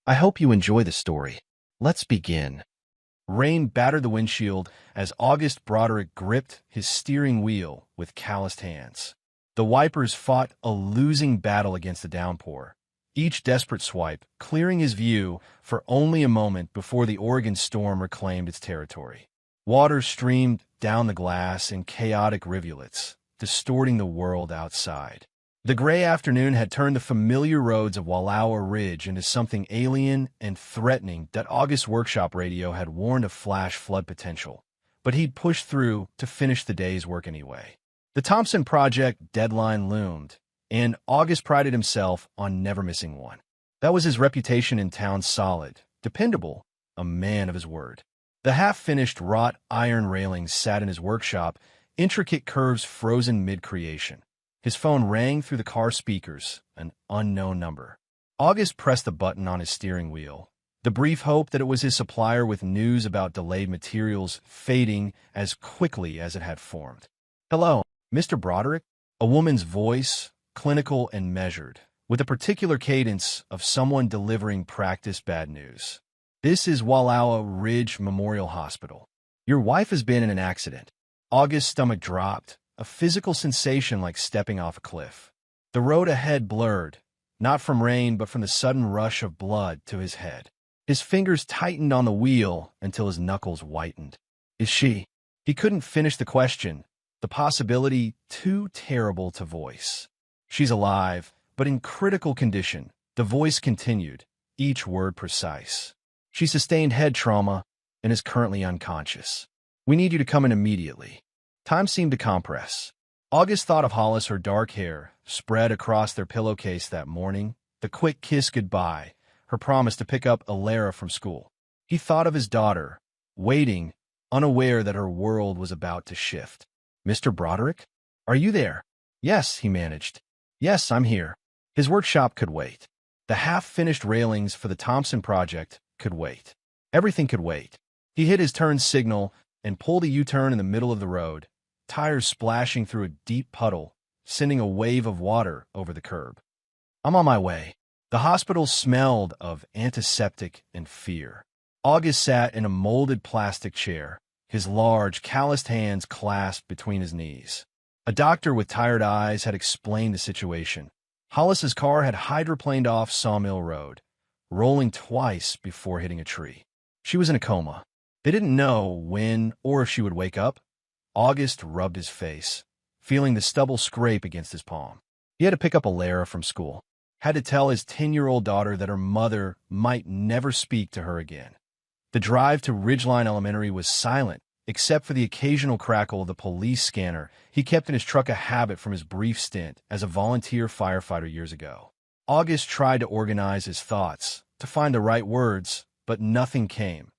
I hope you enjoy the story. Let's begin. Rain battered the windshield as August Broderick gripped his steering wheel with calloused hands. The wipers fought a losing battle against the downpour, each desperate swipe clearing his view for only a moment before the Oregon storm reclaimed its territory. Water streamed down the glass in chaotic rivulets, distorting the world outside. The gray afternoon had turned the familiar roads of Wallowa Ridge into something alien and threatening that August's workshop radio had warned of flash flood potential, but he'd pushed through to finish the day's work anyway. The Thompson Project deadline loomed, and August prided himself on never missing one. That was his reputation in town: solid, dependable, a man of his word. The half-finished wrought iron railings sat in his workshop, intricate curves frozen mid-creation. His phone rang through the car speakers, an unknown number. August pressed the button on his steering wheel, the brief hope that it was his supplier with news about delayed materials fading as quickly as it had formed. "Hello, Mr. Broderick?" A woman's voice, clinical and measured, with a particular cadence of someone delivering practice bad news. "This is Wallowa Ridge Memorial Hospital. Your wife has been in an accident." August's stomach dropped, a physical sensation like stepping off a cliff. The road ahead blurred, not from rain but from the sudden rush of blood to his head. His fingers tightened on the wheel until his knuckles whitened. "Is she?" He couldn't finish the question, the possibility too terrible to voice. "She's alive, but in critical condition," the voice continued, each word precise. "She sustained head trauma and is currently unconscious. We need you to come in immediately." Time seemed to compress. August thought of Hollis, her dark hair spread across their pillowcase that morning, the quick kiss goodbye, her promise to pick up Alara from school. He thought of his daughter, waiting, unaware that her world was about to shift. "Mr. Broderick? Are you there?" "Yes," he managed. "Yes, I'm here." His workshop could wait. The half-finished railings for the Thompson Project could wait. Everything could wait. He hit his turn signal and pulled a U-turn in the middle of the road, tires splashing through a deep puddle, sending a wave of water over the curb. "I'm on my way." The hospital smelled of antiseptic and fear. August sat in a molded plastic chair, his large, calloused hands clasped between his knees. A doctor with tired eyes had explained the situation. Hollis's car had hydroplaned off Sawmill Road, rolling twice before hitting a tree. She was in a coma. They didn't know when or if she would wake up. August rubbed his face, feeling the stubble scrape against his palm. He had to pick up Alara from school, had to tell his 10-year-old daughter that her mother might never speak to her again. The drive to Ridgeline Elementary was silent, except for the occasional crackle of the police scanner he kept in his truck, a habit from his brief stint as a volunteer firefighter years ago. August tried to organize his thoughts, to find the right words, but nothing came.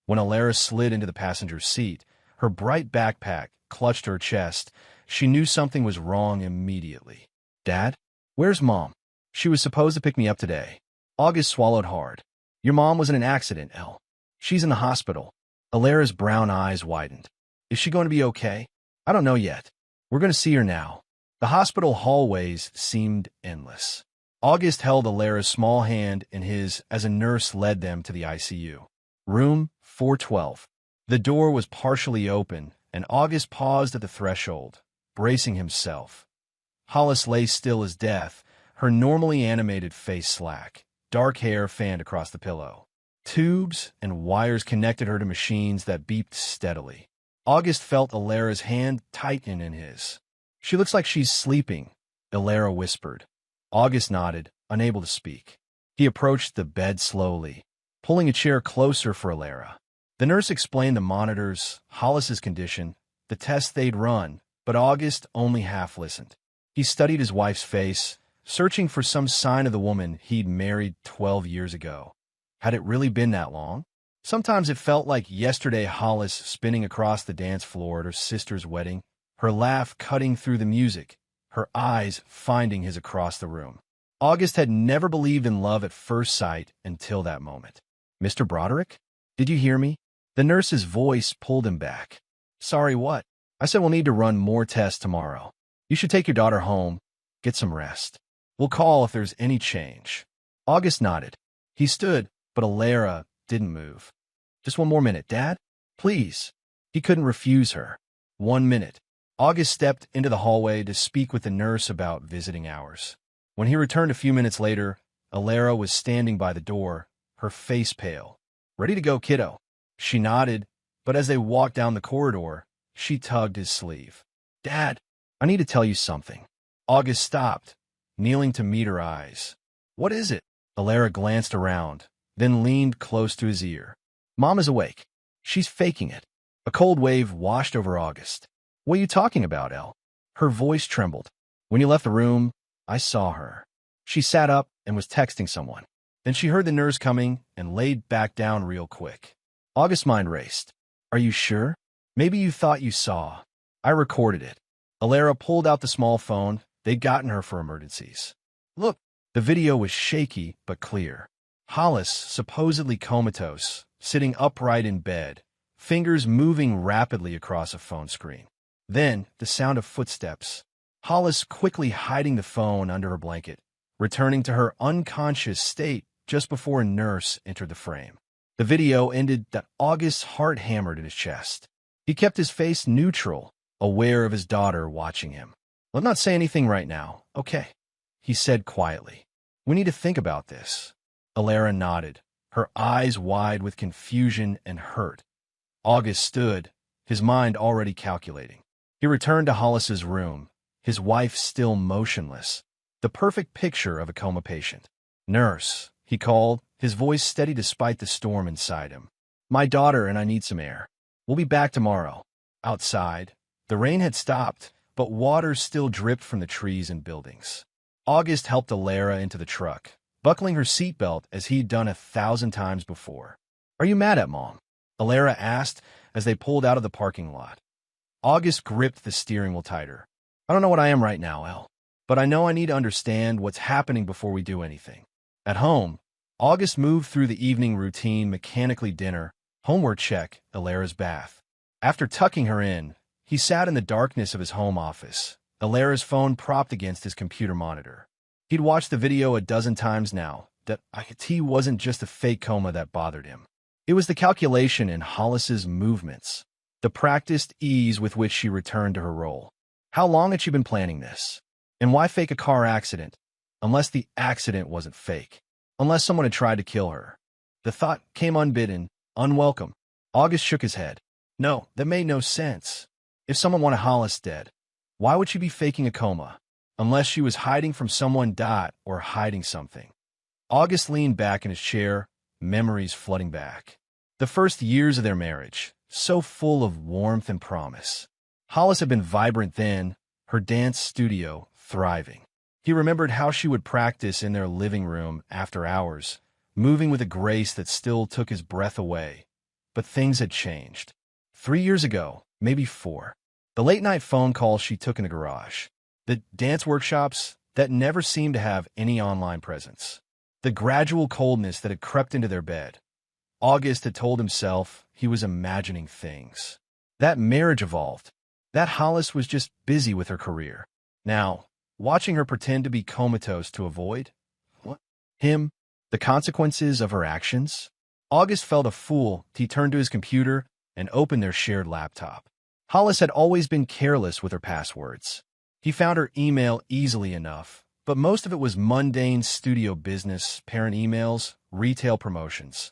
When Alara slid into the passenger seat, her bright backpack clutched her chest, she knew something was wrong immediately. "Dad? Where's Mom? She was supposed to pick me up today." August swallowed hard. "Your mom was in an accident, Elle. She's in the hospital." Alara's brown eyes widened. "Is she going to be okay?" "I don't know yet. We're going to see her now." The hospital hallways seemed endless. August held Alara's small hand in his as a nurse led them to the ICU. Room 412. The door was partially open, and August paused at the threshold, bracing himself. Hollis lay still as death, her normally animated face slack, dark hair fanned across the pillow. Tubes and wires connected her to machines that beeped steadily. August felt Alara's hand tighten in his. "She looks like she's sleeping," Alara whispered. August nodded, unable to speak. He approached the bed slowly, pulling a chair closer for Alara. The nurse explained the monitors, Hollis's condition, the tests they'd run, but August only half listened. He studied his wife's face, searching for some sign of the woman he'd married 12 years ago. Had it really been that long? Sometimes it felt like yesterday. Hollis spinning across the dance floor at her sister's wedding, her laugh cutting through the music, her eyes finding his across the room. August had never believed in love at first sight until that moment. "Mr. Broderick? Did you hear me?" The nurse's voice pulled him back. "Sorry, what?" "I said we'll need to run more tests tomorrow. You should take your daughter home, get some rest. We'll call if there's any change." August nodded. He stood, But Alara didn't move. Just one more minute, Dad? Please. He couldn't refuse her. 1 minute. August stepped into the hallway to speak with the nurse about visiting hours. When he returned a few minutes later, Alara was standing by the door, her face pale. Ready to go, kiddo? She nodded, but as they walked down the corridor, she tugged his sleeve. Dad, I need to tell you something. August stopped, kneeling to meet her eyes. What is it? Alara glanced around, then leaned close to his ear. Mom is awake. She's faking it. A cold wave washed over August. What are you talking about, Elle? Her voice trembled. When you left the room, I saw her. She sat up and was texting someone. Then she heard the nurse coming and laid back down real quick. August's mind raced. Are you sure? Maybe you thought you saw. I recorded it. Alara pulled out the small phone they'd gotten her for emergencies. Look, the video was shaky but clear. Hollis, supposedly comatose, sitting upright in bed, fingers moving rapidly across a phone screen. Then, the sound of footsteps. Hollis quickly hiding the phone under her blanket, returning to her unconscious state just before a nurse entered the frame. The video ended that August's heart hammered in his chest. He kept his face neutral, aware of his daughter watching him. Let's not say anything right now, okay? He said quietly. We need to think about this. Alara nodded, her eyes wide with confusion and hurt. August stood, his mind already calculating. He returned to Hollis's room, his wife still motionless, the perfect picture of a coma patient. Nurse, he called, his voice steady despite the storm inside him. My daughter and I need some air. We'll be back tomorrow. Outside, the rain had stopped, but water still dripped from the trees and buildings. August helped Alara into the truck, buckling her seatbelt as he'd done 1,000 times before. Are you mad at Mom? Alara asked as they pulled out of the parking lot. August gripped the steering wheel tighter. I don't know what I am right now, Elle, but I know I need to understand what's happening before we do anything. At home, August moved through the evening routine, mechanically dinner, homework check, Alara's bath. After tucking her in, he sat in the darkness of his home office, Alara's phone propped against his computer monitor. He'd watched the video a dozen times now. That IT wasn't just a fake coma that bothered him. It was the calculation in Hollis's movements, the practiced ease with which she returned to her role. How long had she been planning this? And why fake a car accident? Unless the accident wasn't fake. Unless someone had tried to kill her. The thought came unbidden, unwelcome. August shook his head. No, that made no sense. If someone wanted Hollis dead, why would she be faking a coma? Unless she was hiding from someone or hiding something. August leaned back in his chair, memories flooding back. The first years of their marriage, so full of warmth and promise. Hollis had been vibrant then, her dance studio thriving. He remembered how she would practice in their living room after hours, moving with a grace that still took his breath away. But things had changed. 3 years ago, maybe 4. The late-night phone calls she took in the garage. The dance workshops that never seemed to have any online presence. The gradual coldness that had crept into their bed. August had told himself he was imagining things. That marriage evolved. That Hollis was just busy with her career. Now, watching her pretend to be comatose to avoid what? Him, the consequences of her actions. August felt a fool. He turned to his computer and opened their shared laptop. Hollis had always been careless with her passwords. He found her email easily enough, but most of it was mundane studio business, parent emails, retail promotions.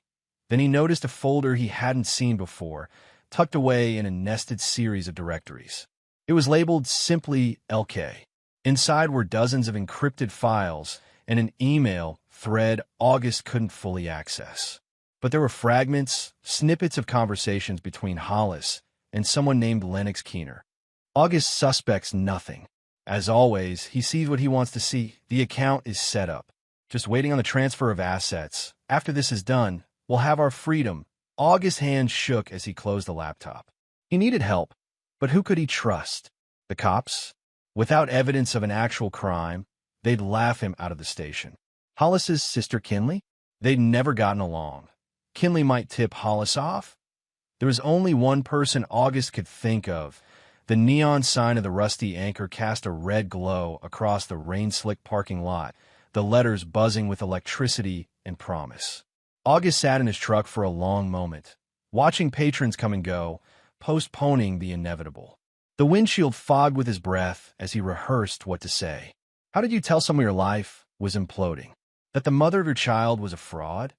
Then he noticed a folder he hadn't seen before, tucked away in a nested series of directories. It was labeled simply LK. Inside were dozens of encrypted files and an email thread August couldn't fully access. But there were fragments, snippets of conversations between Hollis and someone named Lennox Keener. August suspects nothing. As always, he sees what he wants to see. The account is set up. Just waiting on the transfer of assets. After this is done, we'll have our freedom. August's hand shook as he closed the laptop. He needed help, but who could he trust? The cops? Without evidence of an actual crime, they'd laugh him out of the station. Hollis's sister Kinley? They'd never gotten along. Kinley might tip Hollis off? There was only one person August could think of. The neon sign of the Rusty Anchor cast a red glow across the rain-slick parking lot, the letters buzzing with electricity and promise. August sat in his truck for a long moment, watching patrons come and go, postponing the inevitable. The windshield fogged with his breath as he rehearsed what to say. How did you tell someone your life was imploding? That the mother of your child was a fraud?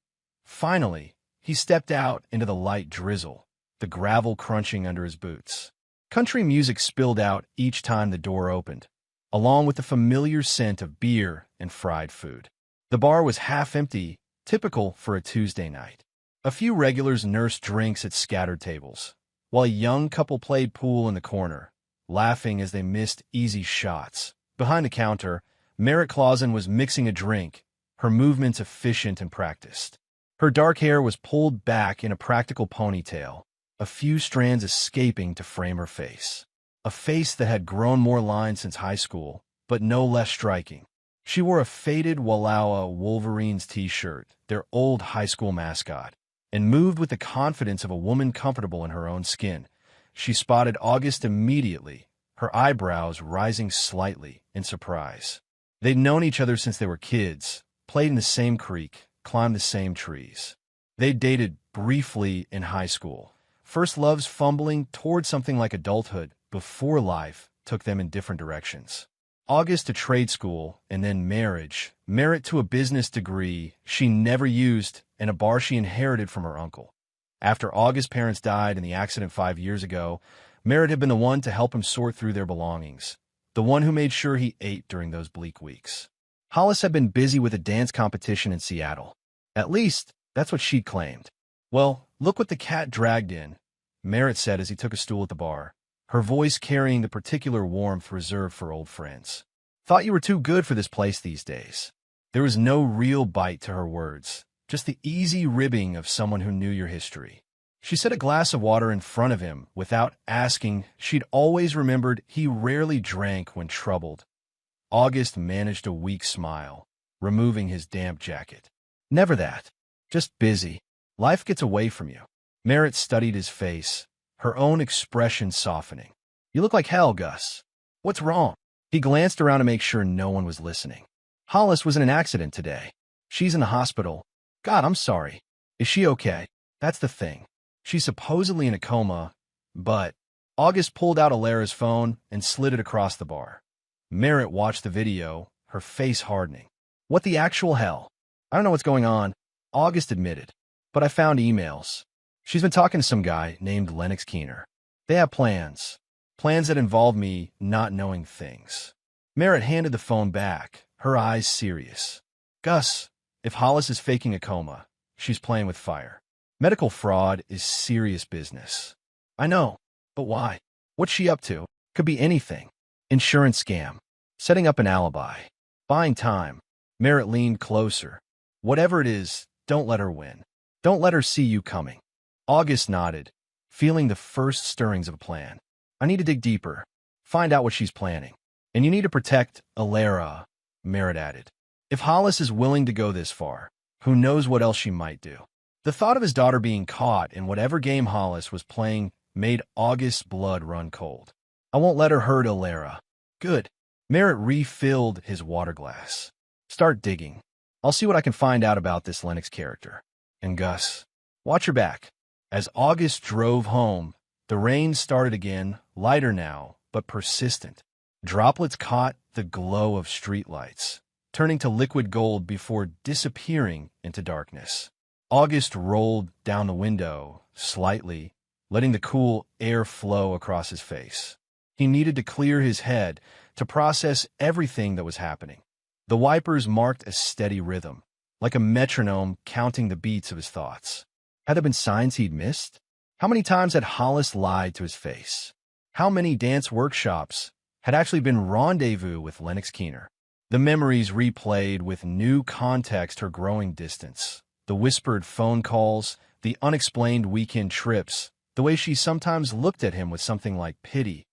Finally, he stepped out into the light drizzle, the gravel crunching under his boots. Country music spilled out each time the door opened, along with the familiar scent of beer and fried food. The bar was half empty, typical for a Tuesday night. A few regulars nursed drinks at scattered tables, while a young couple played pool in the corner, laughing as they missed easy shots. Behind the counter, Merritt Clausen was mixing a drink, her movements efficient and practiced. Her dark hair was pulled back in a practical ponytail, a few strands escaping to frame her face. A face that had grown more lines since high school, but no less striking. She wore a faded Wallowa Wolverines t-shirt, their old high school mascot, and moved with the confidence of a woman comfortable in her own skin. She spotted August immediately, her eyebrows rising slightly in surprise. They'd known each other since they were kids, played in the same creek, climbed the same trees. They'd dated briefly in high school, first loves fumbling toward something like adulthood before life took them in different directions. August to trade school, and then marriage, Merritt to a business degree she never used, and a bar she inherited from her uncle. After August's parents died in the accident 5 years ago, Merritt had been the one to help him sort through their belongings, the one who made sure he ate during those bleak weeks. Hollis had been busy with a dance competition in Seattle. At least, that's what she claimed. Well, look what the cat dragged in, Merritt said as he took a stool at the bar, her voice carrying the particular warmth reserved for old friends. Thought you were too good for this place these days. There was no real bite to her words, just the easy ribbing of someone who knew your history. She set a glass of water in front of him without asking. She'd always remembered he rarely drank when troubled. August managed a weak smile, removing his damp jacket. Never that. Just busy. Life gets away from you. Merritt studied his face, her own expression softening. You look like hell, Gus. What's wrong? He glanced around to make sure no one was listening. Hollis was in an accident today. She's in the hospital. God, I'm sorry. Is she okay? That's the thing. She's supposedly in a coma, but... August pulled out Alara's phone and slid it across the bar. Merritt watched the video, her face hardening. What the actual hell? I don't know what's going on, August admitted, but I found emails. She's been talking to some guy named Lennox Keener. They have plans that involve me not knowing things. Merritt handed the phone back, her eyes serious. Gus, if Hollis is faking a coma, she's playing with fire. Medical fraud is serious business. I know, but why? What's she up to? Could be anything. Insurance scam. Setting up an alibi. Buying time. Merritt leaned closer. Whatever it is, don't let her win. Don't let her see you coming. August nodded, feeling the first stirrings of a plan. I need to dig deeper, find out what she's planning. And you need to protect Alara, Merritt added. If Hollis is willing to go this far, who knows what else she might do. The thought of his daughter being caught in whatever game Hollis was playing made August's blood run cold. I won't let her hurt Alara. Good. Merritt refilled his water glass. Start digging. I'll see what I can find out about this Lennox character. And Gus, watch your back. As August drove home, the rain started again, lighter now, but persistent. Droplets caught the glow of streetlights, turning to liquid gold before disappearing into darkness. August rolled down the window, slightly, letting the cool air flow across his face. He needed to clear his head to process everything that was happening. The wipers marked a steady rhythm, like a metronome counting the beats of his thoughts. Had there been signs he'd missed? How many times had Hollis lied to his face? How many dance workshops had actually been rendezvous with Lennox Keener? The memories replayed with new context her growing distance. The whispered phone calls, the unexplained weekend trips, the way she sometimes looked at him with something like pity.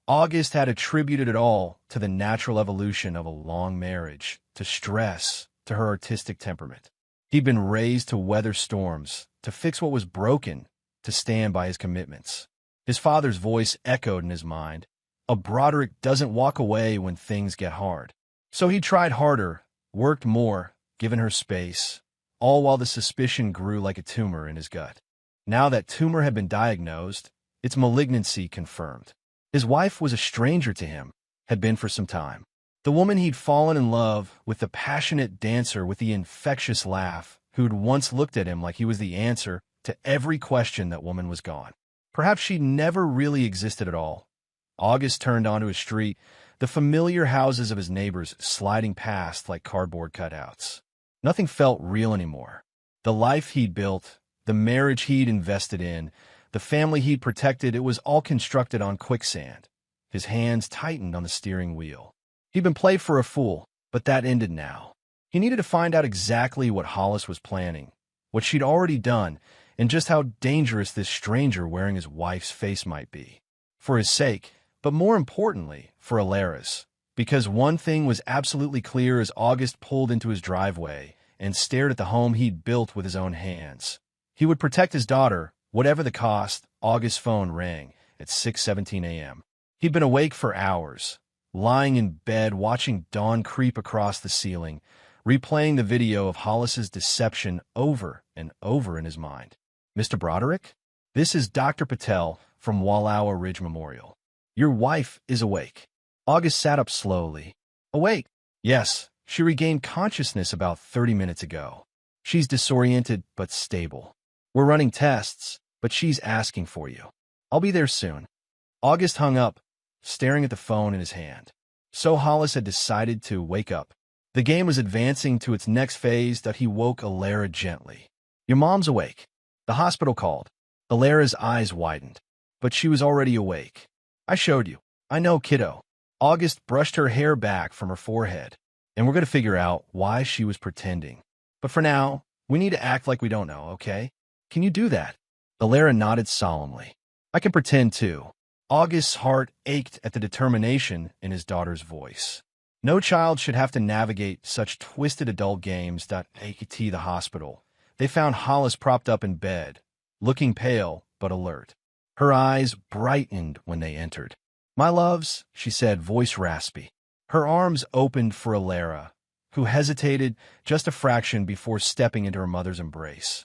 August had attributed it all to the natural evolution of a long marriage, to stress, to her artistic temperament. He'd been raised to weather storms, to fix what was broken, to stand by his commitments. His father's voice echoed in his mind. A Broderick doesn't walk away when things get hard. So he tried harder, worked more, given her space, all while the suspicion grew like a tumor in his gut. Now that tumor had been diagnosed, its malignancy confirmed. His wife was a stranger to him, had been for some time. The woman he'd fallen in love with, the passionate dancer with the infectious laugh, who'd once looked at him like he was the answer to every question, that woman was gone. Perhaps she never really existed at all. August turned onto his street, the familiar houses of his neighbors sliding past like cardboard cutouts. Nothing felt real anymore. The life he'd built, the marriage he'd invested in, the family he'd protected, it was all constructed on quicksand. His hands tightened on the steering wheel. He'd been played for a fool, but that ended now. He needed to find out exactly what Hollis was planning, what she'd already done, and just how dangerous this stranger wearing his wife's face might be. For his sake, but more importantly, for Alara's. Because one thing was absolutely clear as August pulled into his driveway and stared at the home he'd built with his own hands. He would protect his daughter, whatever the cost. August's phone rang at 6:17 a.m. He'd been awake for hours, lying in bed watching dawn creep across the ceiling, replaying the video of Hollis's deception over and over in his mind. "Mr. Broderick? This is Dr. Patel from Wallowa Ridge Memorial. Your wife is awake." August sat up slowly. "Awake?" "Yes, she regained consciousness about 30 minutes ago. She's disoriented but stable. We're running tests, but she's asking for you. I'll be there soon." August hung up, staring at the phone in his hand. So Hollis had decided to wake up. The game was advancing to its next phase. That he woke Alara gently. "Your mom's awake." The hospital called. Alara's eyes widened, but she was already awake. "I showed you." "I know, kiddo." August brushed her hair back from her forehead. "And we're going to figure out why she was pretending. But for now, we need to act like we don't know, okay? Can you do that?" Alara nodded solemnly. "I can pretend too." August's heart ached at the determination in his daughter's voice. No child should have to navigate such twisted adult games. At the hospital, they found Hollis propped up in bed, looking pale but alert. Her eyes brightened when they entered. "My loves," she said, voice raspy. Her arms opened for Alara, who hesitated just a fraction before stepping into her mother's embrace.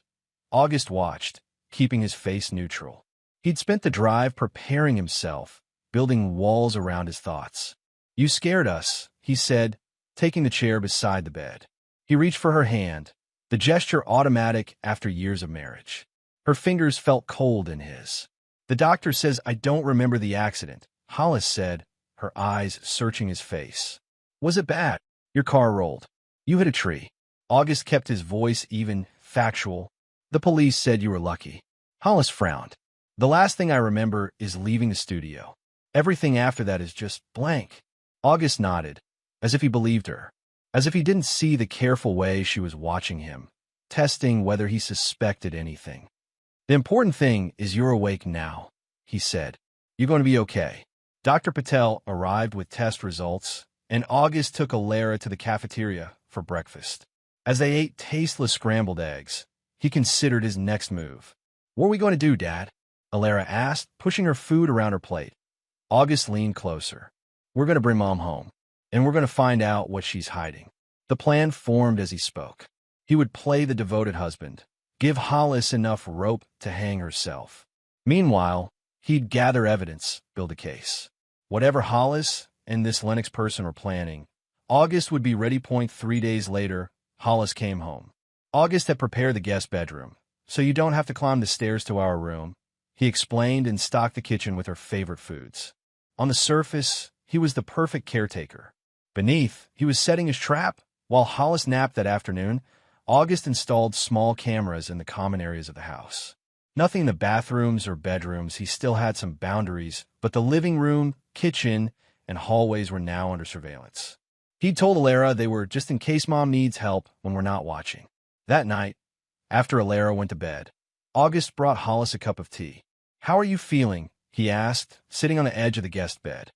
August watched, keeping his face neutral. He'd spent the drive preparing himself, building walls around his thoughts. "You scared us," he said, taking the chair beside the bed. He reached for her hand, the gesture automatic after years of marriage. Her fingers felt cold in his. "The doctor says I don't remember the accident," Hollis said, her eyes searching his face. "Was it bad?" "Your car rolled. You hit a tree." August kept his voice even, factual. "The police said you were lucky." Hollis frowned. "The last thing I remember is leaving the studio. Everything after that is just blank." August nodded, as if he believed her, as if he didn't see the careful way she was watching him, testing whether he suspected anything. "The important thing is you're awake now," he said. "You're going to be okay." Dr. Patel arrived with test results, and August took Alara to the cafeteria for breakfast. As they ate tasteless scrambled eggs, he considered his next move. "What are we going to do, Dad?" Alara asked, pushing her food around her plate. August leaned closer. "We're going to bring Mom home, and we're going to find out what she's hiding." The plan formed as he spoke. He would play the devoted husband, give Hollis enough rope to hang herself. Meanwhile, he'd gather evidence, build a case. Whatever Hollis and this Lennox person were planning, August would be ready. 3 days later, Hollis came home. August had prepared the guest bedroom, so you don't have to climb the stairs to our room, he explained, and stocked the kitchen with her favorite foods. On the surface, he was the perfect caretaker. Beneath, he was setting his trap. While Hollis napped that afternoon, August installed small cameras in the common areas of the house. Nothing in the bathrooms or bedrooms. He still had some boundaries, but the living room, kitchen, and hallways were now under surveillance. He told Alara they were just in case Mom needs help when we're not watching. That night, after Alara went to bed, August brought Hollis a cup of tea. "How are you feeling?" he asked, sitting on the edge of the guest bed.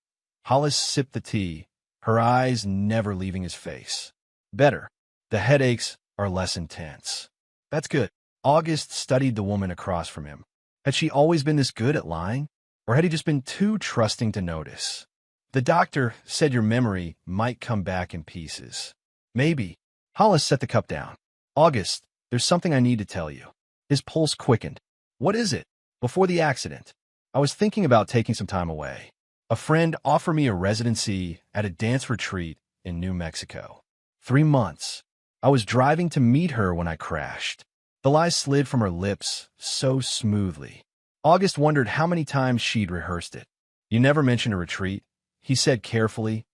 Hollis sipped the tea, her eyes never leaving his face. "Better. The headaches are less intense." "That's good." August studied the woman across from him. Had she always been this good at lying? Or had he just been too trusting to notice? "The doctor said your memory might come back in pieces." "Maybe." Hollis set the cup down. "August, there's There's something I need to tell you. His pulse quickened. What is it? Before the accident, I was thinking about taking some time away. A friend offered me a residency at a dance retreat in New Mexico. 3 months. I was driving to meet her when I crashed. The lies slid from her lips so smoothly. August wondered how many times she'd rehearsed it. You never mentioned a retreat, he said carefully.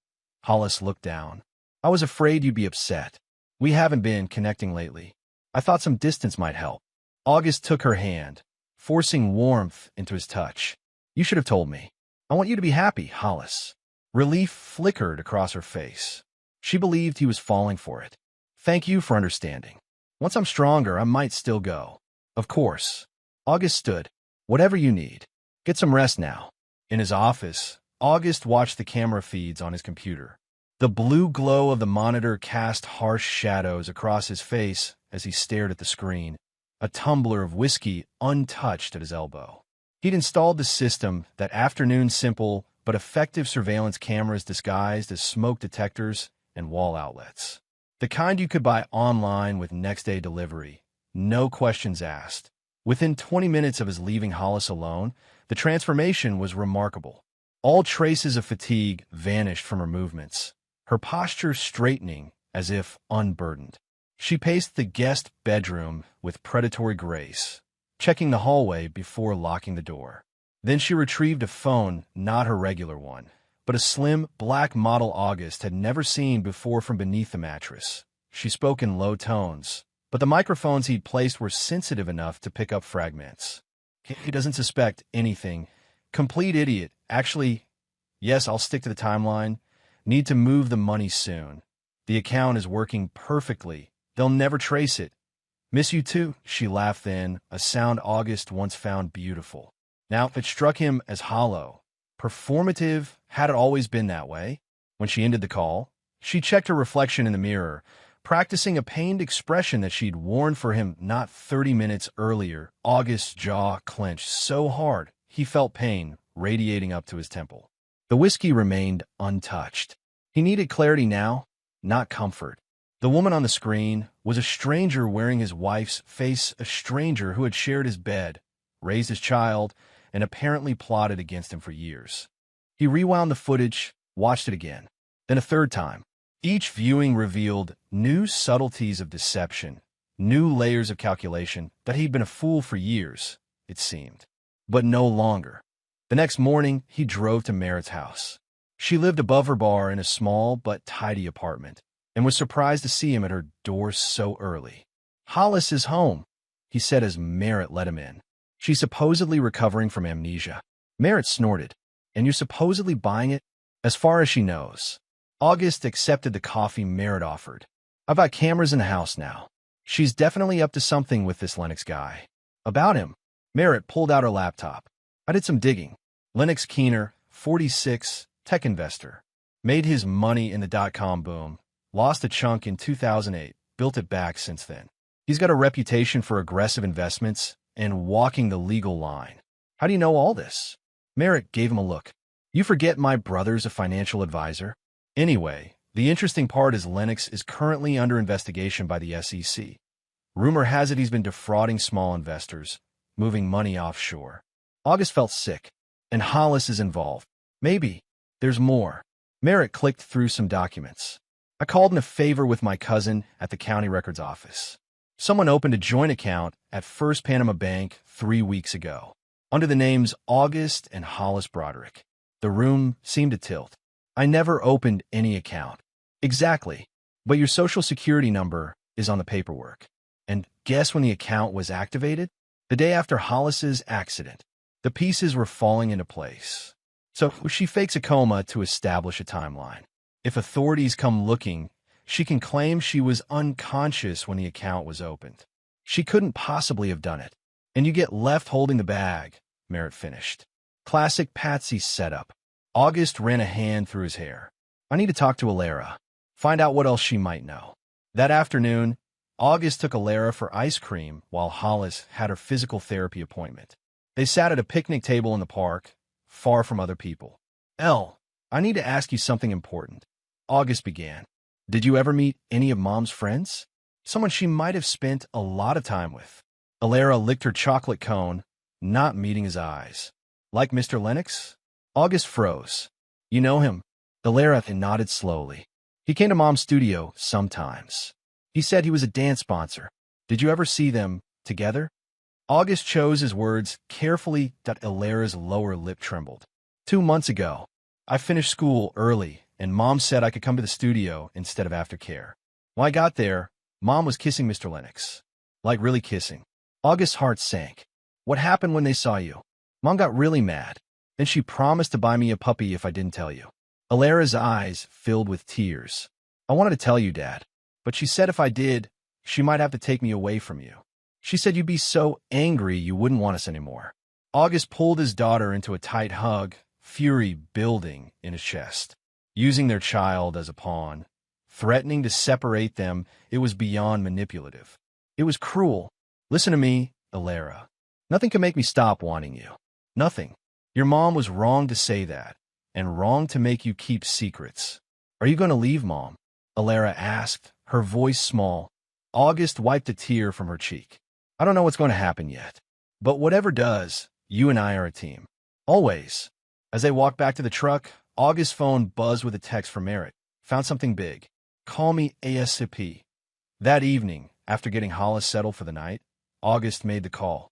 Hollis looked down. I was afraid you'd be upset. We haven't been connecting lately. I thought some distance might help. August took her hand, forcing warmth into his touch. You should have told me. I want you to be happy, Hollis. Relief flickered across her face. She believed he was falling for it. Thank you for understanding. Once I'm stronger, I might still go. Of course. August stood. Whatever you need. Get some rest now. In his office, August watched the camera feeds on his computer. The blue glow of the monitor cast harsh shadows across his face as he stared at the screen, a tumbler of whiskey untouched at his elbow. He'd installed the system that afternoon, simple but effective surveillance cameras disguised as smoke detectors and wall outlets. The kind you could buy online with next-day delivery, no questions asked. Within 20 minutes of his leaving Hollis alone, the transformation was remarkable. All traces of fatigue vanished from her movements, her posture straightening as if unburdened. She paced the guest bedroom with predatory grace, checking the hallway before locking the door. Then she retrieved a phone, not her regular one, but a slim, black model August had never seen before from beneath the mattress. She spoke in low tones, but the microphones he'd placed were sensitive enough to pick up fragments. He doesn't suspect anything. Complete idiot. Actually, yes, I'll stick to the timeline. Need to move the money soon. The account is working perfectly. They'll never trace it. Miss you too, she laughed then, a sound August once found beautiful. Now it struck him as hollow. Performative. Had it always been that way? When she ended the call, she checked her reflection in the mirror, practicing a pained expression that she'd worn for him not 30 minutes earlier. August's jaw clenched so hard he felt pain radiating up to his temple. The whiskey remained untouched. He needed clarity now, not comfort. The woman on the screen was a stranger wearing his wife's face, a stranger who had shared his bed, raised his child, and apparently plotted against him for years. He rewound the footage, watched it again, then a third time. Each viewing revealed new subtleties of deception, new layers of calculation that he'd been a fool for years, it seemed. But no longer. The next morning, he drove to Merritt's house. She lived above her bar in a small but tidy apartment, and was surprised to see him at her door so early. Hollis is home, he said as Merritt let him in. She's supposedly recovering from amnesia. Merritt snorted. And you're supposedly buying it? As far as she knows. August accepted the coffee Merritt offered. I've got cameras in the house now. She's definitely up to something with this Lennox guy. About him. Merritt pulled out her laptop. I did some digging. Lennox Keener, 46, tech investor. Made his money in the dot-com boom. Lost a chunk in 2008. Built it back since then. He's got a reputation for aggressive investments and walking the legal line. How do you know all this? Merritt gave him a look. You forget my brother's a financial advisor? Anyway, the interesting part is Lennox is currently under investigation by the SEC. Rumor has it he's been defrauding small investors, moving money offshore. August felt sick, and Hollis is involved. Maybe. There's more. Merritt clicked through some documents. I called in a favor with my cousin at the county records office. Someone opened a joint account at First Panama Bank 3 weeks ago, under the names August and Hollis Broderick. The room seemed to tilt. I never opened any account. Exactly. But your social security number is on the paperwork. And guess when the account was activated? The day after Hollis's accident. The pieces were falling into place. So she fakes a coma to establish a timeline. If authorities come looking, she can claim she was unconscious when the account was opened. She couldn't possibly have done it. And you get left holding the bag, Merritt finished. Classic Patsy setup. August ran a hand through his hair. I need to talk to Alara. Find out what else she might know. That afternoon, August took Alara for ice cream while Hollis had her physical therapy appointment. They sat at a picnic table in the park, far from other people. Elle, I need to ask you something important. August began. Did you ever meet any of Mom's friends? someone she might have spent a lot of time with. Alara licked her chocolate cone, not meeting his eyes. Like Mr. Lennox? August froze. You know him? Alara nodded slowly. He came to Mom's studio sometimes. He said he was a dance sponsor. Did you ever see them together? August chose his words carefully. Alara's lower lip trembled. 2 months ago, I finished school early, and Mom said I could come to the studio instead of aftercare. When I got there, Mom was kissing Mr. Lennox. Like really kissing. August's heart sank. What happened when they saw you? Mom got really mad. Then she promised to buy me a puppy if I didn't tell you. Alara's eyes filled with tears. I wanted to tell you, Dad, but she said if I did, she might have to take me away from you. She said you'd be so angry you wouldn't want us anymore. August pulled his daughter into a tight hug, fury building in his chest. Using their child as a pawn, threatening to separate them, it was beyond manipulative. It was cruel. Listen to me, Alara. Nothing can make me stop wanting you. Nothing. Your mom was wrong to say that, and wrong to make you keep secrets. Are you going to leave, Mom? Alara asked, her voice small. August wiped a tear from her cheek. I don't know what's going to happen yet. But whatever does, you and I are a team. Always. As they walked back to the truck, August's phone buzzed with a text from Merritt. Found something big. Call me ASAP. That evening, after getting Hollis settled for the night, August made the call.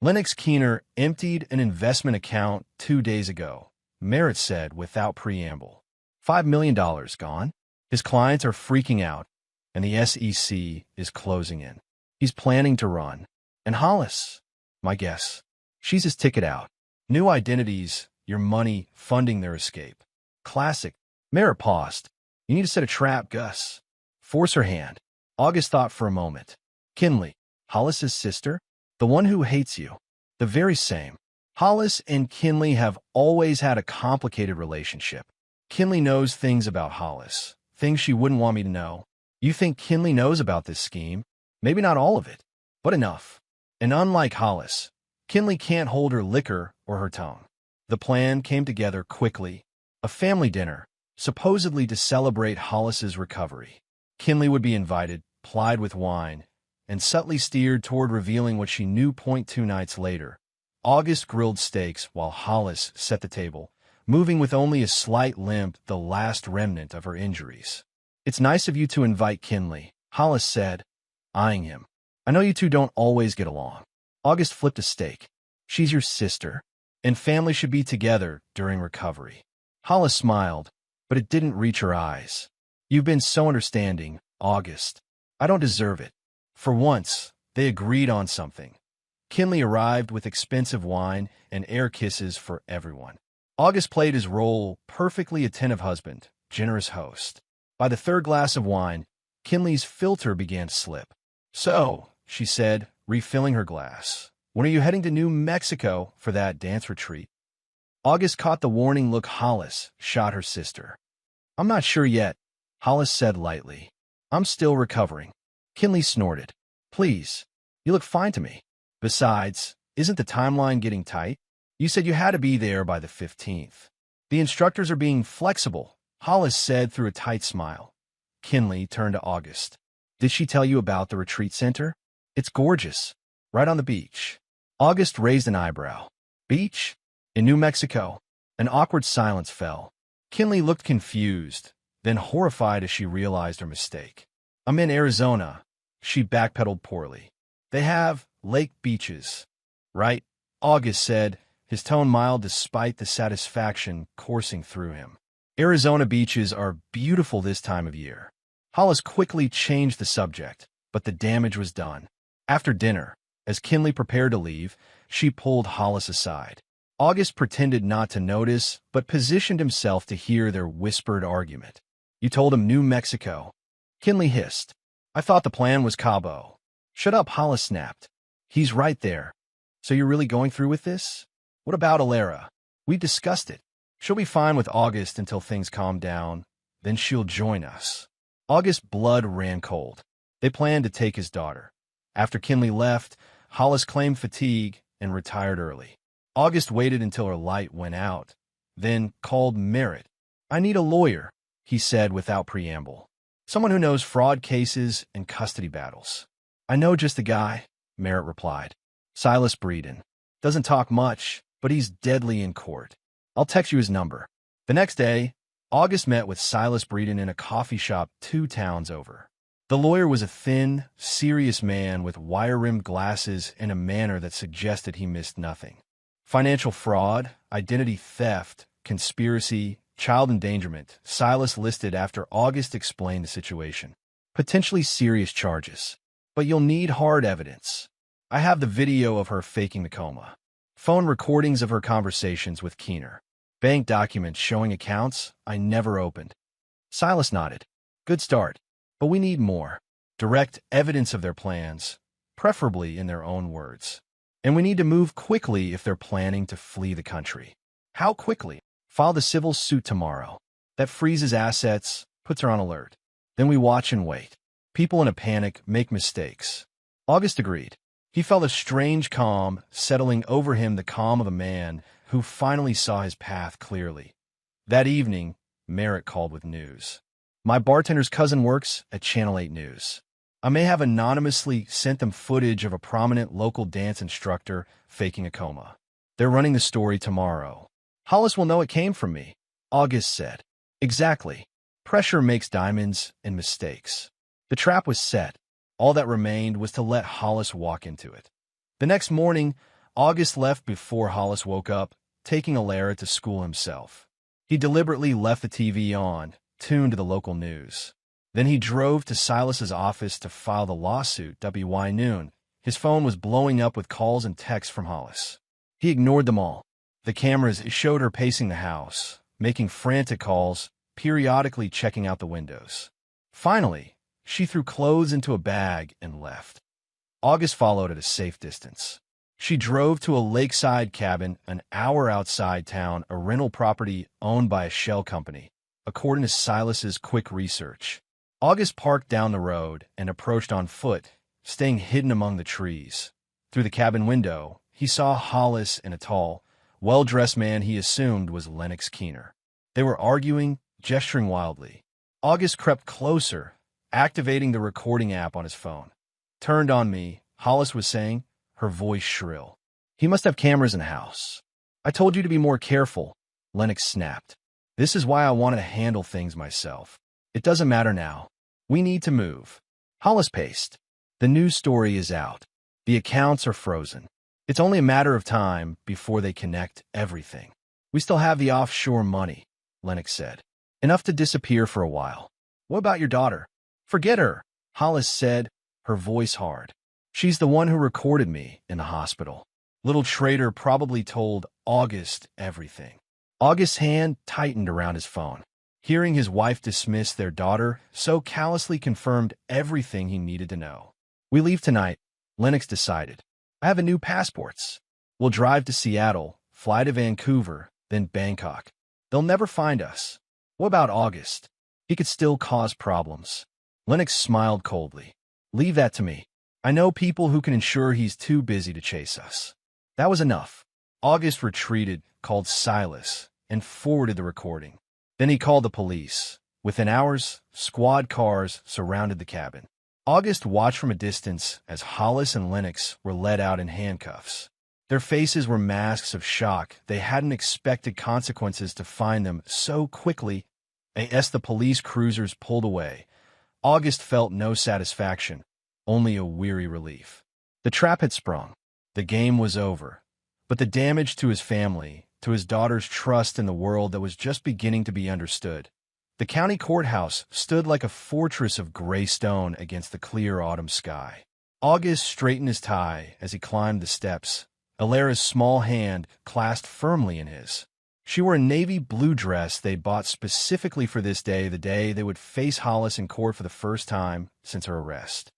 Lennox Keener emptied an investment account 2 days ago, Merritt said without preamble. $5 million gone? His clients are freaking out, and the SEC is closing in. He's planning to run. And Hollis, my guess, she's his ticket out. New identities, your money funding their escape. Classic. Merritt paused. You need to set a trap, Gus. Force her hand. August thought for a moment. Kinley, Hollis's sister? The one who hates you. The very same. Hollis and Kinley have always had a complicated relationship. Kinley knows things about Hollis, things she wouldn't want me to know. You think Kinley knows about this scheme? Maybe not all of it, but enough. And unlike Hollis, Kinley can't hold her liquor or her tongue. The plan came together quickly. A family dinner, supposedly to celebrate Hollis's recovery. Kinley would be invited, plied with wine, and subtly steered toward revealing what she knew. 2 nights later, August grilled steaks while Hollis set the table, moving with only a slight limp, the last remnant of her injuries. It's nice of you to invite Kinley, Hollis said, eyeing him. I know you two don't always get along. August flipped a steak. She's your sister, and family should be together during recovery. Hollis smiled, but it didn't reach her eyes. You've been so understanding, August. I don't deserve it. For once, they agreed on something. Kinley arrived with expensive wine and air kisses for everyone. August played his role, perfectly attentive husband, generous host. By the third glass of wine, Kinley's filter began to slip. So, she said, refilling her glass, when are you heading to New Mexico for that dance retreat? August caught the warning look Hollis shot her sister. I'm not sure yet, Hollis said lightly. I'm still recovering. Kinley snorted. Please, you look fine to me. Besides, isn't the timeline getting tight? You said you had to be there by the 15th. The instructors are being flexible, Hollis said through a tight smile. Kinley turned to August. Did she tell you about the retreat center? It's gorgeous. Right on the beach. August raised an eyebrow. Beach? In New Mexico. An awkward silence fell. Kinley looked confused, then horrified as she realized her mistake. I'm in Arizona. She backpedaled poorly. They have lake beaches. Right? August said, his tone mild despite the satisfaction coursing through him. Arizona beaches are beautiful this time of year. Hollis quickly changed the subject, but the damage was done. After dinner, as Kinley prepared to leave, she pulled Hollis aside. August pretended not to notice, but positioned himself to hear their whispered argument. You told him New Mexico. Kinley hissed. I thought the plan was Cabo. Shut up, Hollis snapped. He's right there. So you're really going through with this? What about Alara? We discussed it. She'll be fine with August until things calm down. Then she'll join us. August's blood ran cold. They planned to take his daughter. After Kinley left, Hollis claimed fatigue and retired early. August waited until her light went out, then called Merritt. I need a lawyer, he said without preamble. Someone who knows fraud cases and custody battles. I know just the guy, Merritt replied. Silas Breeden. Doesn't talk much, but he's deadly in court. I'll text you his number. The next day, August met with Silas Breeden in a coffee shop 2 towns over. The lawyer was a thin, serious man with wire-rimmed glasses and a manner that suggested he missed nothing. Financial fraud, identity theft, conspiracy, child endangerment, Silas listed after August explained the situation. Potentially serious charges. But you'll need hard evidence. I have the video of her faking the coma. Phone recordings of her conversations with Keener. Bank documents showing accounts I never opened. Silas nodded. Good start. But we need more. Direct evidence of their plans, preferably in their own words. And we need to move quickly if they're planning to flee the country. How quickly? File the civil suit tomorrow. That freezes assets, puts her on alert. Then we watch and wait. People in a panic make mistakes. August agreed. He felt a strange calm settling over him, the calm of a man who finally saw his path clearly. That evening, Merritt called with news. My bartender's cousin works at Channel 8 News. I may have anonymously sent them footage of a prominent local dance instructor faking a coma. They're running the story tomorrow. Hollis will know it came from me, August said. Exactly. Pressure makes diamonds and mistakes. The trap was set. All that remained was to let Hollis walk into it. The next morning, August left before Hollis woke up, taking Alara to school himself. He deliberately left the TV on, tuned to the local news. Then he drove to Silas's office to file the lawsuit, WY noon. His phone was blowing up with calls and texts from Hollis. He ignored them all. The cameras showed her pacing the house, making frantic calls, periodically checking out the windows. Finally, she threw clothes into a bag and left. August followed at a safe distance. She drove to a lakeside cabin an hour outside town, a rental property owned by a shell company, according to Silas's quick research. August parked down the road and approached on foot, staying hidden among the trees. Through the cabin window, he saw Hollis and a tall, well-dressed man he assumed was Lennox Keener. They were arguing, gesturing wildly. August crept closer, activating the recording app on his phone. Turned on me, Hollis was saying, her voice shrill. He must have cameras in the house. I told you to be more careful, Lennox snapped. This is why I wanted to handle things myself. It doesn't matter now. We need to move. Hollis paced. The news story is out. The accounts are frozen. It's only a matter of time before they connect everything. We still have the offshore money, Lennox said. Enough to disappear for a while. What about your daughter? Forget her, Hollis said, her voice hard. She's the one who recorded me in the hospital. Little Trader probably told August everything. August's hand tightened around his phone. Hearing his wife dismiss their daughter so callously confirmed everything he needed to know. We leave tonight, Lennox decided. I have a new passports. We'll drive to Seattle, fly to Vancouver, then Bangkok. They'll never find us. What about August? He could still cause problems. Lennox smiled coldly. Leave that to me. I know people who can ensure he's too busy to chase us. That was enough. August retreated, called Silas, and forwarded the recording. Then he called the police. Within hours, squad cars surrounded the cabin. August watched from a distance as Hollis and Lennox were led out in handcuffs. Their faces were masks of shock. They hadn't expected consequences to find them so quickly. As the police cruisers pulled away, August felt no satisfaction, only a weary relief. The trap had sprung. The game was over. But the damage to his family, to his daughter's trust in the world that was just beginning to be understood. The county courthouse stood like a fortress of gray stone against the clear autumn sky. August straightened his tie as he climbed the steps, Alara's small hand clasped firmly in his. She wore a navy blue dress they bought specifically for this day, the day they would face Hollis in court for the first time since her arrest.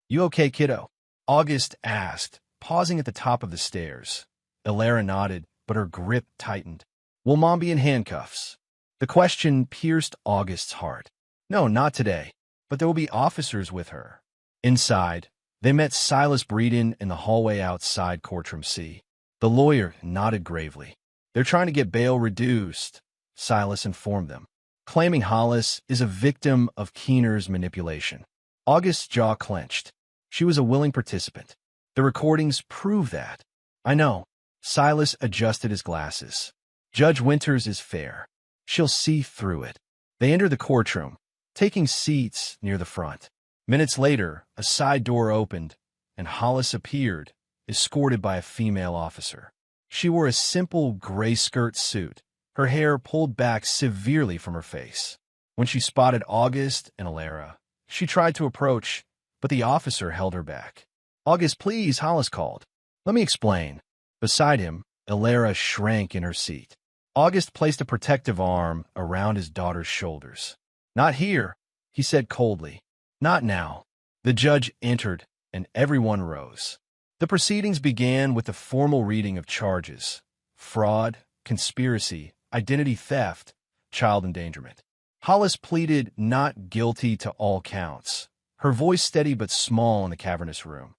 You okay, kiddo? August asked, pausing at the top of the stairs. Alara nodded, but her grip tightened. Will Mom be in handcuffs? The question pierced August's heart. No, not today, but there will be officers with her. Inside, they met Silas Breeden in the hallway outside Courtroom C. The lawyer nodded gravely. They're trying to get bail reduced, Silas informed them. claiming Hollis is a victim of Keener's manipulation. August's jaw clenched. She was a willing participant. The recordings prove that. I know. Silas adjusted his glasses. Judge Winters is fair. She'll see through it. They entered the courtroom, taking seats near the front. Minutes later, a side door opened, and Hollis appeared, escorted by a female officer. She wore a simple gray skirt suit, her hair pulled back severely from her face. When she spotted August and Alara, she tried to approach, but the officer held her back. "August, please," Hollis called. "Let me explain." Beside him, Alara shrank in her seat. August placed a protective arm around his daughter's shoulders. "Not here," he said coldly. "Not now." The judge entered, and everyone rose. The proceedings began with the formal reading of charges: fraud, conspiracy, identity theft, child endangerment. Hollis pleaded not guilty to all counts, her voice steady but small in the cavernous room.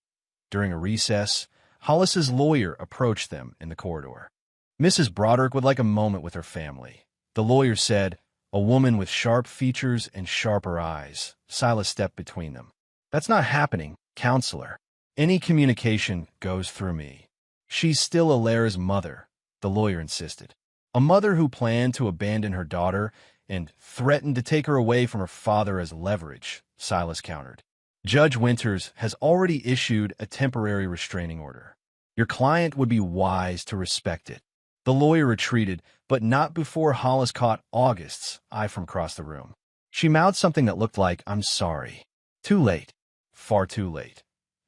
During a recess, Hollis's lawyer approached them in the corridor. "Mrs. Broderick would like a moment with her family," the lawyer said, a woman with sharp features and sharper eyes. Silas stepped between them. "That's not happening, counselor. Any communication goes through me." "She's still Alara's mother," the lawyer insisted. "A mother who planned to abandon her daughter and threatened to take her away from her father as leverage," Silas countered. "Judge Winters has already issued a temporary restraining order. Your client would be wise to respect it." The lawyer retreated, but not before Hollis caught August's eye from across the room. She mouthed something that looked like, "I'm sorry." Too late. Far too late.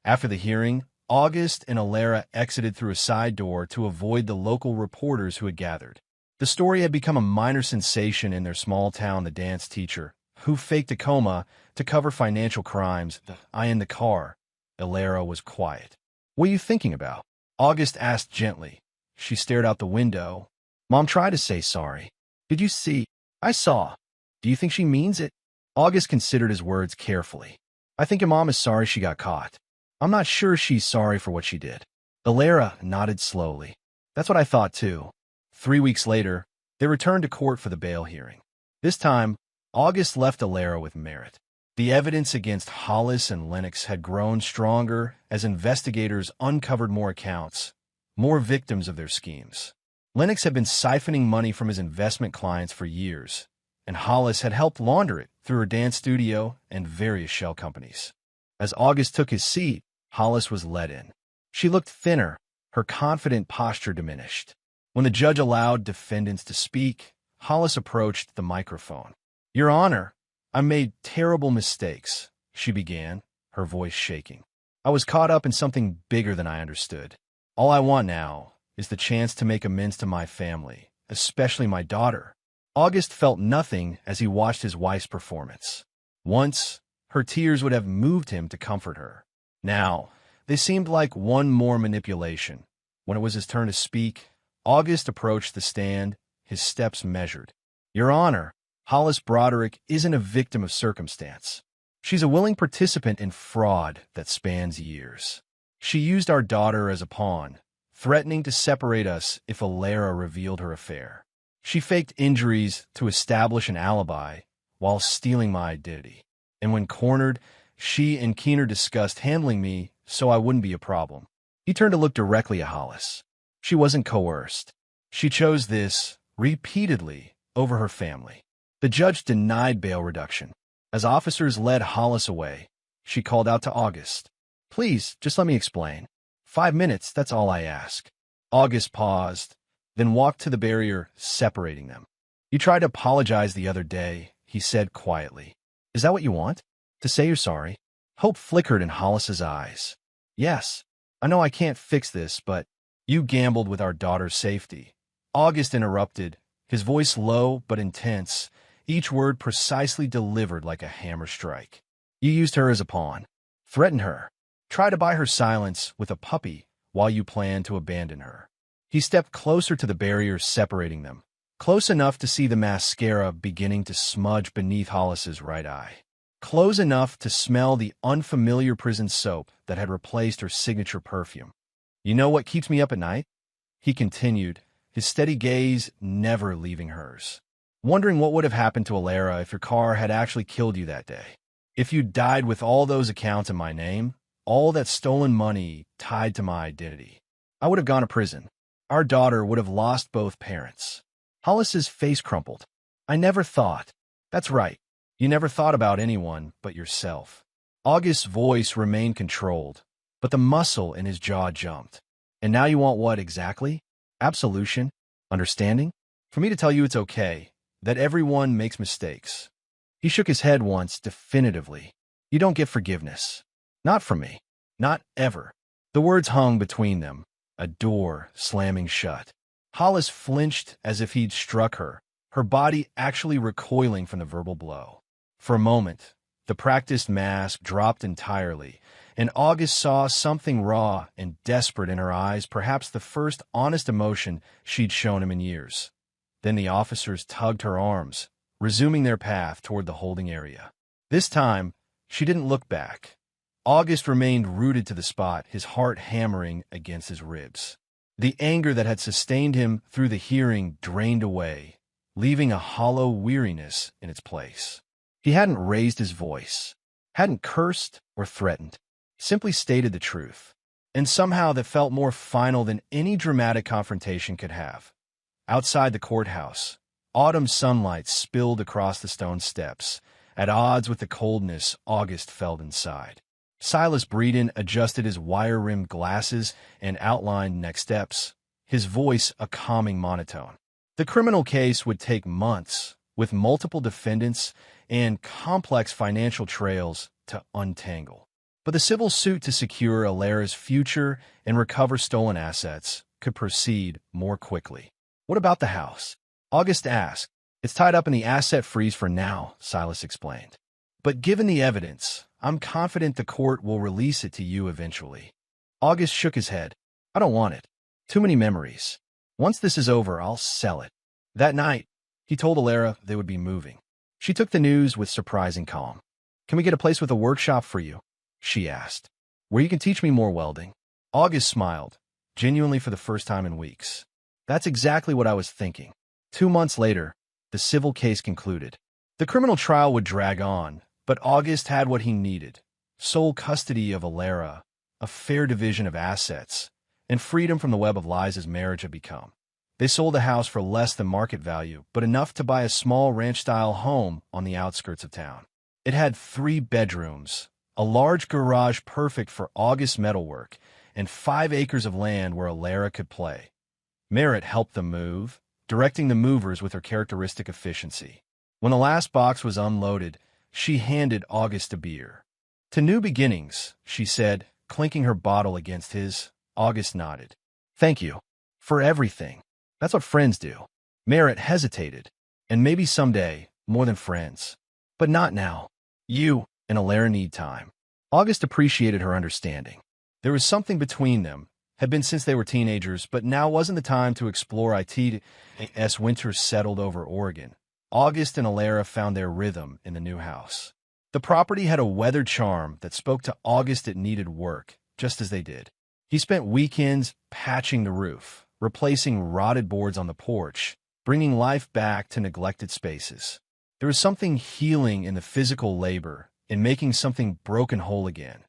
After the hearing, August and Alara exited through a side door to avoid the local reporters who had gathered. The story had become a minor sensation in their small town. The dance teacher, who faked a coma to cover financial crimes, the eye in the car. Alara was quiet. "What are you thinking about?" August asked gently. She stared out the window. "Mom tried to say sorry. Did you see?" "I saw." "Do you think she means it?" August considered his words carefully. "I think your mom is sorry she got caught. I'm not sure she's sorry for what she did." Alara nodded slowly. "That's what I thought too." 3 weeks later, they returned to court for the bail hearing. This time, August left Alara with merit. The evidence against Hollis and Lennox had grown stronger as investigators uncovered more accounts, more victims of their schemes. Lennox had been siphoning money from his investment clients for years, and Hollis had helped launder it through her dance studio and various shell companies. As August took his seat, Hollis was let in. She looked thinner, her confident posture diminished. When the judge allowed defendants to speak, Hollis approached the microphone. "Your Honor, I made terrible mistakes," she began, her voice shaking. "I was caught up in something bigger than I understood. All I want now is the chance to make amends to my family, especially my daughter." August felt nothing as he watched his wife's performance. Once, her tears would have moved him to comfort her. Now, they seemed like one more manipulation. When it was his turn to speak, August approached the stand, his steps measured. "Your Honor, Hollis Broderick isn't a victim of circumstance. She's a willing participant in fraud that spans years. She used our daughter as a pawn, threatening to separate us if Alara revealed her affair. She faked injuries to establish an alibi while stealing my identity. And when cornered, she and Keener discussed handling me so I wouldn't be a problem." He turned to look directly at Hollis. She wasn't coerced. She chose this, repeatedly, over her family. The judge denied bail reduction. As officers led Hollis away, she called out to August. "Please, just let me explain. 5 minutes, that's all I ask." August paused, then walked to the barrier separating them. "You tried to apologize the other day," he said quietly. "Is that what you want? To say you're sorry?" Hope flickered in Hollis's eyes. "Yes, I know I can't fix this, but you gambled with our daughter's safety." August interrupted, his voice low but intense, each word precisely delivered like a hammer strike. "You used her as a pawn, threatened her, tried to buy her silence with a puppy while you planned to abandon her." He stepped closer to the barrier separating them, close enough to see the mascara beginning to smudge beneath Hollis's right eye, close enough to smell the unfamiliar prison soap that had replaced her signature perfume. "You know what keeps me up at night?" he continued, his steady gaze never leaving hers. wondering what would have happened to Alara if your car had actually killed you that day. If you died with all those accounts in my name, all that stolen money tied to my identity, I would have gone to prison. Our daughter would have lost both parents. Hollis's face crumpled. I never thought. That's right. You never thought about anyone but yourself. August's voice remained controlled, but the muscle in his jaw jumped. And now you want what exactly? Absolution? Understanding? For me to tell you it's okay, that everyone makes mistakes. He shook his head once definitively. You don't get forgiveness. Not from me. Not ever. The words hung between them, a door slamming shut. Hollis flinched as if he'd struck her, her body actually recoiling from the verbal blow. For a moment, the practiced mask dropped entirely, and August saw something raw and desperate in her eyes, perhaps the first honest emotion she'd shown him in years. Then the officers tugged her arms, resuming their path toward the holding area. This time, she didn't look back. August remained rooted to the spot, his heart hammering against his ribs. The anger that had sustained him through the hearing drained away, leaving a hollow weariness in its place. He hadn't raised his voice, hadn't cursed or threatened, simply stated the truth, and somehow that felt more final than any dramatic confrontation could have. Outside the courthouse, autumn sunlight spilled across the stone steps, at odds with the coldness August felt inside. Silas Breeden adjusted his wire-rimmed glasses and outlined next steps, his voice a calming monotone. The criminal case would take months, with multiple defendants and complex financial trails to untangle. But the civil suit to secure Alara's future and recover stolen assets could proceed more quickly. What about the house? August asked. It's tied up in the asset freeze for now, Silas explained. But given the evidence, I'm confident the court will release it to you eventually. August shook his head. I don't want it. Too many memories. Once this is over, I'll sell it. That night, he told Alara they would be moving. She took the news with surprising calm. Can we get a place with a workshop for you? She asked. Where you can teach me more welding? August smiled, genuinely for the first time in weeks. That's exactly what I was thinking. 2 months later, the civil case concluded. The criminal trial would drag on, but August had what he needed: sole custody of Alara, a fair division of assets, and freedom from the web of lies his marriage had become. They sold the house for less than market value, but enough to buy a small ranch-style home on the outskirts of town. It had 3 bedrooms, a large garage perfect for August's metalwork, and 5 acres of land where Alara could play. Merritt helped them move, directing the movers with her characteristic efficiency. When the last box was unloaded, she handed August a beer. To new beginnings, she said, clinking her bottle against his. August nodded. Thank you. For everything. That's what friends do. Merritt hesitated. And maybe someday, more than friends. But not now. You and Alara need time. August appreciated her understanding. There was something between them, had been since they were teenagers, but now wasn't the time to explore it as winter settled over Oregon. August and Alara found their rhythm in the new house. The property had a weathered charm that spoke to August it needed work, just as they did. He spent weekends patching the roof, replacing rotted boards on the porch, bringing life back to neglected spaces. There was something healing in the physical labor, in making something broken whole again.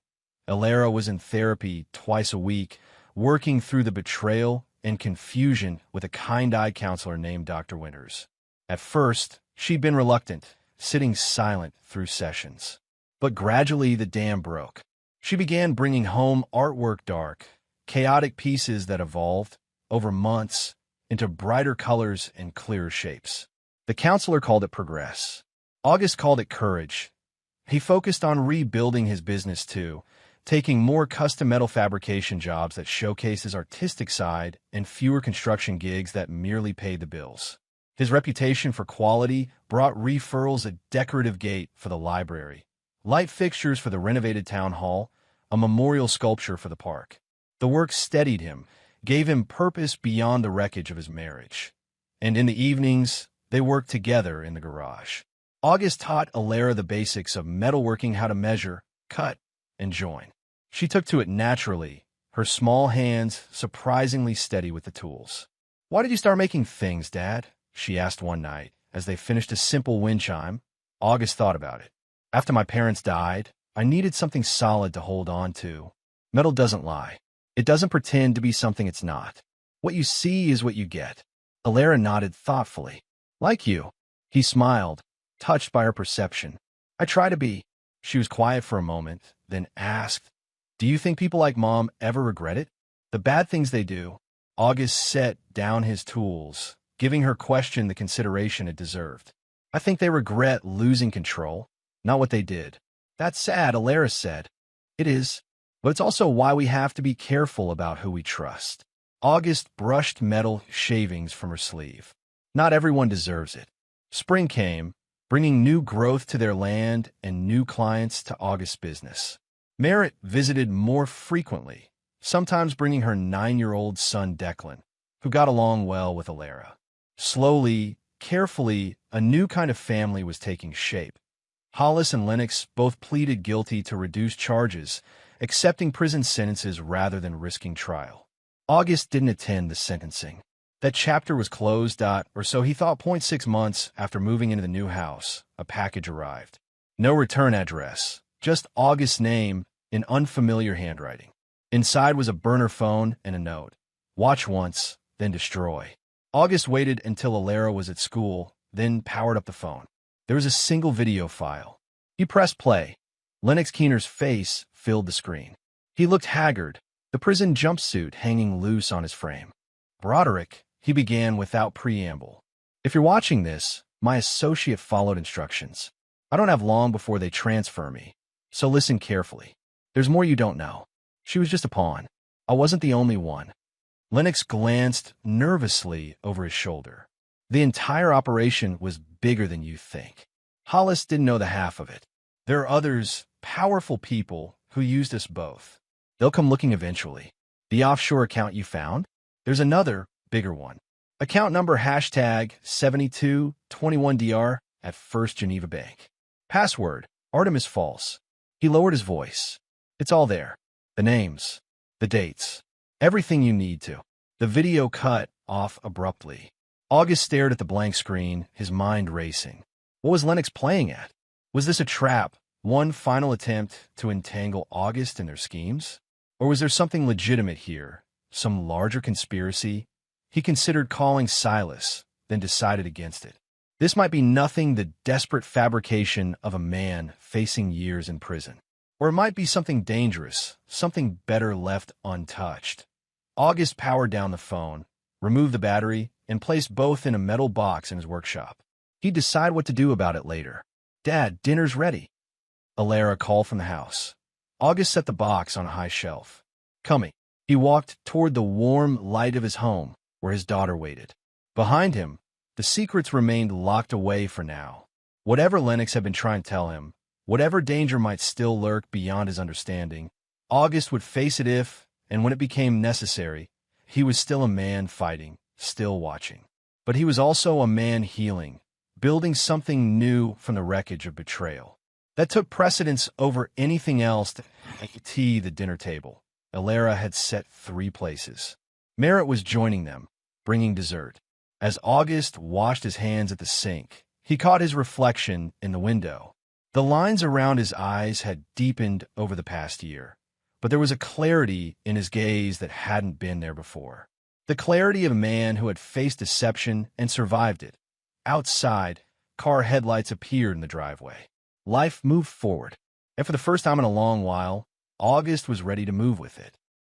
Alara was in therapy twice a week, working through the betrayal and confusion with a kind-eyed counselor named Dr. Winters. At first, she'd been reluctant, sitting silent through sessions. But gradually the dam broke. She began bringing home artwork dark, chaotic pieces that evolved, over months, into brighter colors and clearer shapes. The counselor called it progress. August called it courage. He focused on rebuilding his business too, taking more custom metal fabrication jobs that showcased his artistic side and fewer construction gigs that merely paid the bills. His reputation for quality brought referrals, a decorative gate for the library, light fixtures for the renovated town hall, a memorial sculpture for the park. The work steadied him, gave him purpose beyond the wreckage of his marriage. And in the evenings, they worked together in the garage. August taught Alara the basics of metalworking, how to measure, cut, and join. She took to it naturally, her small hands surprisingly steady with the tools. Why did you start making things, Dad? She asked one night, As they finished a simple wind chime, August thought about it. After my parents died, I needed something solid to hold on to. Metal doesn't lie. It doesn't pretend to be something it's not. What you see is what you get. Alara nodded thoughtfully. Like you. He smiled, touched by her perception. I try to be. She was quiet for a moment, then asked, do you think people like Mom ever regret it? The bad things they do. August set down his tools, giving her question the consideration it deserved. I think they regret losing control, not what they did. That's sad, Alara said. It is, but it's also why we have to be careful about who we trust. August brushed metal shavings from her sleeve. Not everyone deserves it. Spring came, bringing new growth to their land and new clients to August's business. Merritt visited more frequently, sometimes bringing her 9-year-old son Declan, who got along well with Alara. Slowly, carefully, a new kind of family was taking shape. Hollis and Lennox both pleaded guilty to reduced charges, accepting prison sentences rather than risking trial. August didn't attend the sentencing. That chapter was closed, or so he thought. 6 months after moving into the new house, a package arrived. No return address, just August's name in unfamiliar handwriting. Inside was a burner phone and a note. Watch once, then destroy. August waited until Alara was at school, then powered up the phone. There was a single video file. He pressed play. Lennox Keener's face filled the screen. He looked haggard, the prison jumpsuit hanging loose on his frame. Broderick, he began without preamble. If you're watching this, my associate followed instructions. I don't have long before they transfer me, so listen carefully. There's more you don't know. She was just a pawn. I wasn't the only one. Lennox glanced nervously over his shoulder. The entire operation was bigger than you think. Hollis didn't know the half of it. There are others, powerful people, who used us both. They'll come looking eventually. The offshore account you found? There's another, bigger one. Account number #7221DR at First Geneva Bank. Password, Artemis False. He lowered his voice. It's all there. The names, the dates, everything you need to. The video cut off abruptly. August stared at the blank screen, his mind racing. What was Lennox playing at? Was this a trap, one final attempt to entangle August in their schemes? Or was there something legitimate here, some larger conspiracy? He considered calling Silas, then decided against it. This might be nothing the desperate fabrication of a man facing years in prison. Or it might be something dangerous, something better left untouched. August powered down the phone, removed the battery, and placed both in a metal box in his workshop. He'd decide what to do about it later. Dad, dinner's ready. Alara called from the house. August set the box on a high shelf. Coming. He walked toward the warm light of his home, where his daughter waited. Behind him, the secrets remained locked away for now. Whatever Lennox had been trying to tell him, whatever danger might still lurk beyond his understanding, August would face it if, and when it became necessary, he was still a man fighting, still watching. But he was also a man healing, building something new from the wreckage of betrayal. That took precedence over anything else to tea the dinner table. Alara had set 3 places. Merritt was joining them, bringing dessert. As August washed his hands at the sink, he caught his reflection in the window. The lines around his eyes had deepened over the past year, but there was a clarity in his gaze that hadn't been there before. The clarity of a man who had faced deception and survived it. Outside, car headlights appeared in the driveway. Life moved forward, and for the first time in a long while, August was ready to move with it.